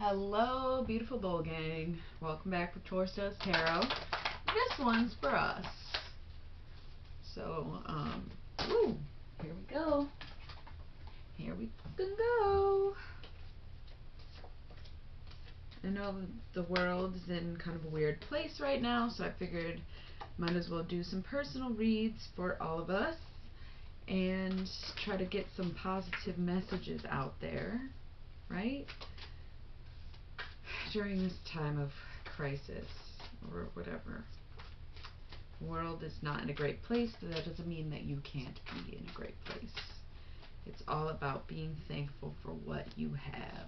Hello, beautiful bowl gang. Welcome back with Taurus Does Tarot. This one's for us. So, ooh, here we go. Here we fucking go. I know the world is in kind of a weird place right now, so I figured might as well do some personal reads for all of us and try to get some positive messages out there, right? During this time of crisis or whatever. The world is not in a great place, but that doesn't mean that you can't be in a great place. It's all about being thankful for what you have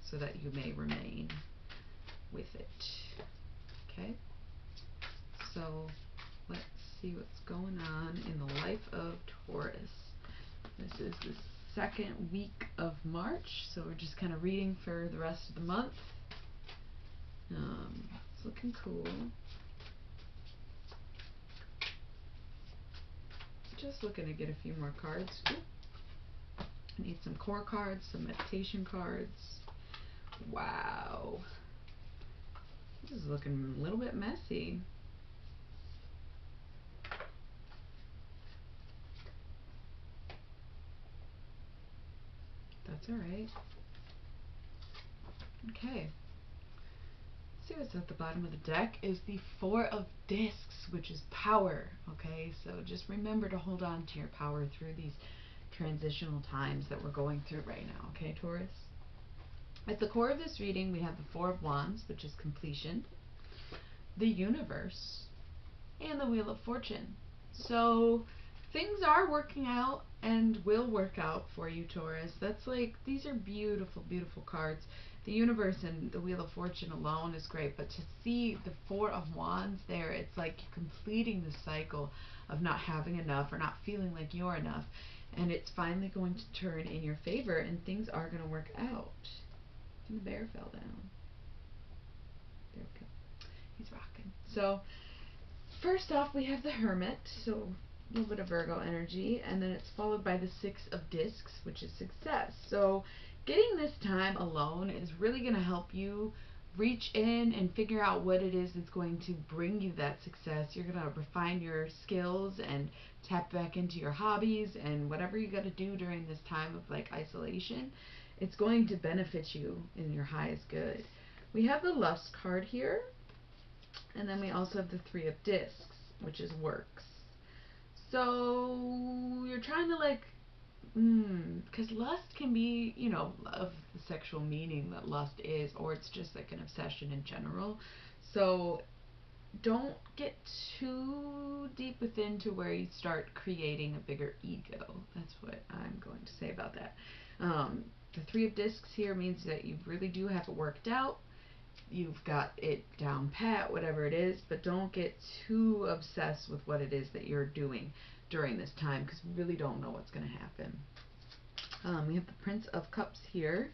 so that you may remain with it. Okay? So let's see what's going on in the life of Taurus. This is the second week of March, so we're just kind of reading for the rest of the month. It's looking cool. Just looking to get a few more cards. Ooh. I need some core cards, some meditation cards. Wow. This is looking a little bit messy. That's alright. Okay. See what's at the bottom of the deck is the Four of Discs, which is power. Okay, so just remember to hold on to your power through these transitional times that we're going through right now. Okay, Taurus? At the core of this reading, we have the Four of Wands, which is completion, the Universe, and the Wheel of Fortune. So things are working out and will work out for you, Taurus. That's like, these are beautiful, beautiful cards. The Universe and the Wheel of Fortune alone is great, but to see the Four of Wands there, it's like you're completing the cycle of not having enough or not feeling like you're enough, and it's finally going to turn in your favor and things are going to work out. And the bear fell down. There we go. He's rocking. So first off, we have the Hermit, so a little bit of Virgo energy, and then it's followed by the Six of Discs, which is success. So getting this time alone is really going to help you reach in and figure out what it is that's going to bring you that success. You're going to refine your skills and tap back into your hobbies and whatever you got to do during this time of like isolation. It's going to benefit you in your highest good. We have the Lust card here. And then we also have the Three of Discs, which is works. So you're trying to like, because lust can be, you know, of the sexual meaning that lust is, or it's just like an obsession in general. So don't get too deep within to where you start creating a bigger ego. That's what I'm going to say about that. The Three of Discs here means that you really do have it worked out. You've got it down pat, whatever it is, but don't get too obsessed with what it is that you're doing during this time, because we really don't know what's going to happen. We have the Prince of Cups here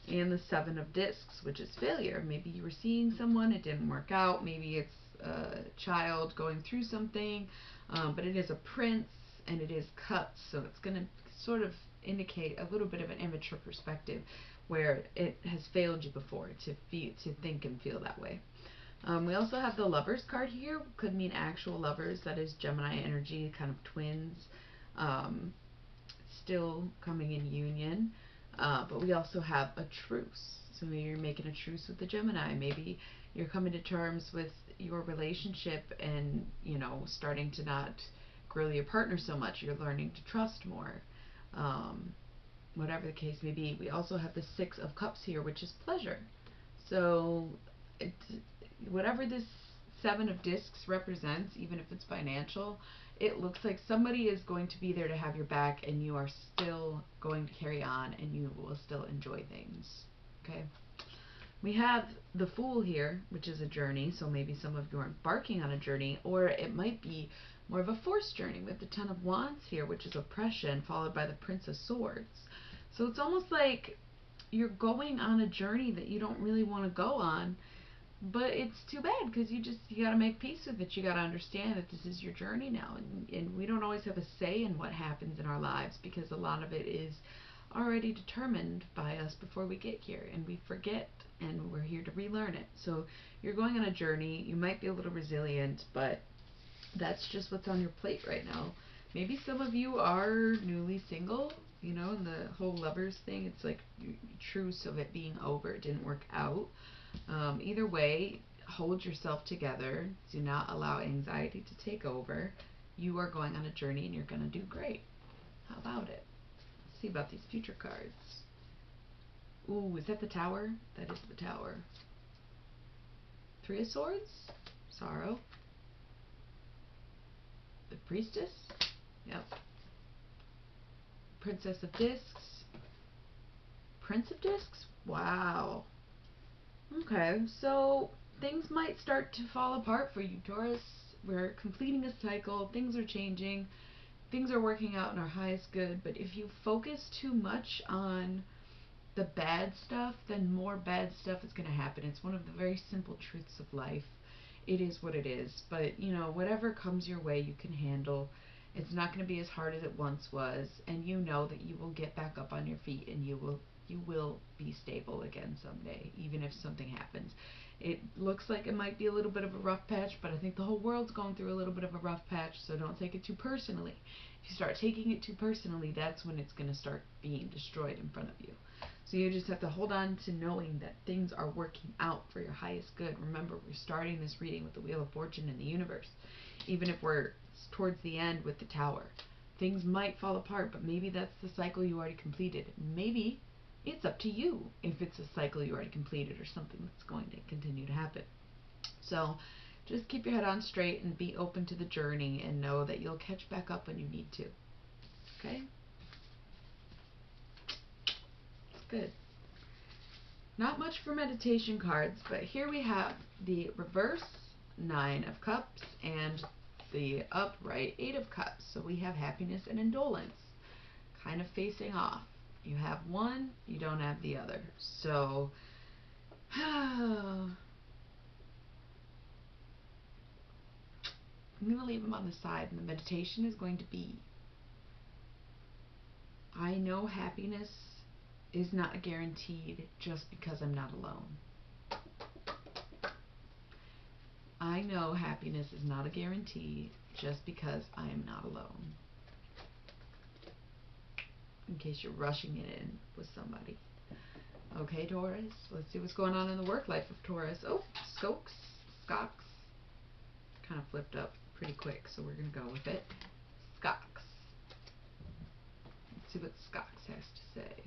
and the Seven of Discs, which is failure. Maybe you were seeing someone, it didn't work out. Maybe it's a child going through something, but it is a prince and it is cups, so it's going to sort of indicate a little bit of an immature perspective where it has failed you before to think and feel that way. We also have the Lovers card here. Could mean actual lovers, that is Gemini energy, kind of twins, still coming in union. But we also have a truce. So maybe you're making a truce with the Gemini. Maybe you're coming to terms with your relationship and, you know, starting to not grill your partner so much. You're learning to trust more. Whatever the case may be. We also have the Six of Cups here, which is pleasure. So whatever this Seven of Discs represents, even if it's financial, it looks like somebody is going to be there to have your back, and you are still going to carry on, and you will still enjoy things. Okay? We have the Fool here, which is a journey, so maybe some of you are embarking on a journey, or it might be more of a forced journey with the Ten of Wands here, which is oppression, followed by the Prince of Swords. So it's almost like you're going on a journey that you don't really want to go on, but it's too bad because you got to make peace with it. You got to understand that this is your journey now, and we don't always have a say in what happens in our lives because a lot of it is already determined by us before we get here, and we forget, and we're here to relearn it. So you're going on a journey. You might be a little resilient, but that's just what's on your plate right now. Maybe some of you are newly single, you know, and the whole lovers thing, it's like truce of it being over. It didn't work out. Either way, hold yourself together. Do not allow anxiety to take over. You are going on a journey and you're going to do great. How about it? Let's see about these future cards. Ooh, is that the Tower? That is the Tower. Three of Swords? Sorrow. The Priestess? Yep. Princess of Discs. Prince of Discs? Wow. Okay, so things might start to fall apart for you, Taurus. We're completing a cycle. Things are changing. Things are working out in our highest good. But if you focus too much on the bad stuff, then more bad stuff is going to happen. It's one of the very simple truths of life. It is what it is. But, you know, whatever comes your way, you can handle. It's not going to be as hard as it once was. And you know that you will get back up on your feet and you will be stable again someday, even if something happens. It looks like it might be a little bit of a rough patch, but I think the whole world's going through a little bit of a rough patch, so don't take it too personally. If you start taking it too personally, that's when it's going to start being destroyed in front of you. So you just have to hold on to knowing that things are working out for your highest good. Remember, we're starting this reading with the Wheel of Fortune in the universe. Even if we're towards the end with the Tower, things might fall apart, but maybe that's the cycle you already completed. Maybe it's up to you if it's a cycle you already completed or something that's going to continue to happen. So just keep your head on straight and be open to the journey and know that you'll catch back up when you need to. Okay? It's good. Not much for meditation cards, but here we have the reverse 9 of Cups and the upright 8 of Cups. So we have happiness and indolence kind of facing off. You have one, you don't have the other. So, I'm going to leave them on the side, and the meditation is going to be, I know happiness is not guaranteed just because I'm not alone. I know happiness is not a guarantee just because I am not alone. In case you're rushing it in with somebody. Okay, Taurus, let's see what's going on in the work life of Taurus. Oh, Skokes. Kind of flipped up pretty quick, so we're going to go with it. Skokes. Let's see what Skokes has to say.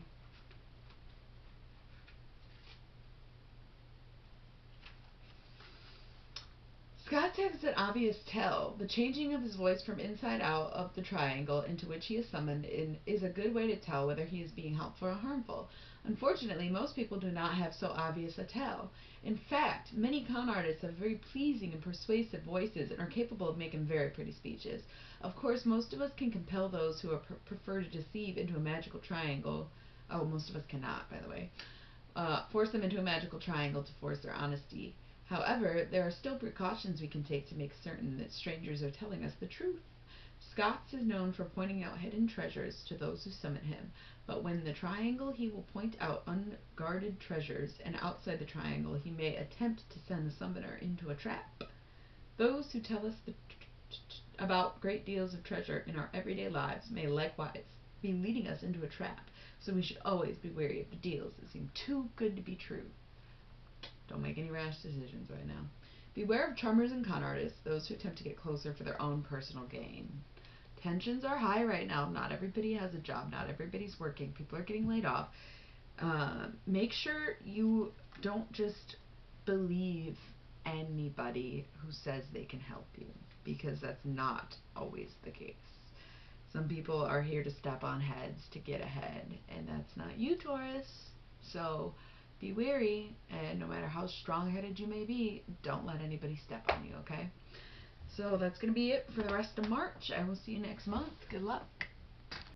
Scott has an obvious tell. The changing of his voice from inside out of the triangle into which he is summoned is a good way to tell whether he is being helpful or harmful. Unfortunately, most people do not have so obvious a tell. In fact, many con artists have very pleasing and persuasive voices and are capable of making very pretty speeches. Of course, most of us can compel those who prefer to deceive into a magical triangle. Oh, most of us cannot, by the way. Force them into a magical triangle to force their honesty. However, there are still precautions we can take to make certain that strangers are telling us the truth. Scots is known for pointing out hidden treasures to those who summon him, but when in the triangle he will point out unguarded treasures, and outside the triangle he may attempt to send the summoner into a trap. Those who tell us about great deals of treasure in our everyday lives may likewise be leading us into a trap, so we should always be wary of the deals that seem too good to be true. Don't make any rash decisions right now. Beware of charmers and con artists, those who attempt to get closer for their own personal gain. Tensions are high right now. Not everybody has a job. Not everybody's working. People are getting laid off. Make sure you don't just believe anybody who says they can help you, because that's not always the case. Some people are here to step on heads to get ahead, and that's not you, Taurus. So be wary, and no matter how strong-headed you may be, don't let anybody step on you, okay? So that's going to be it for the rest of March. I will see you next month. Good luck.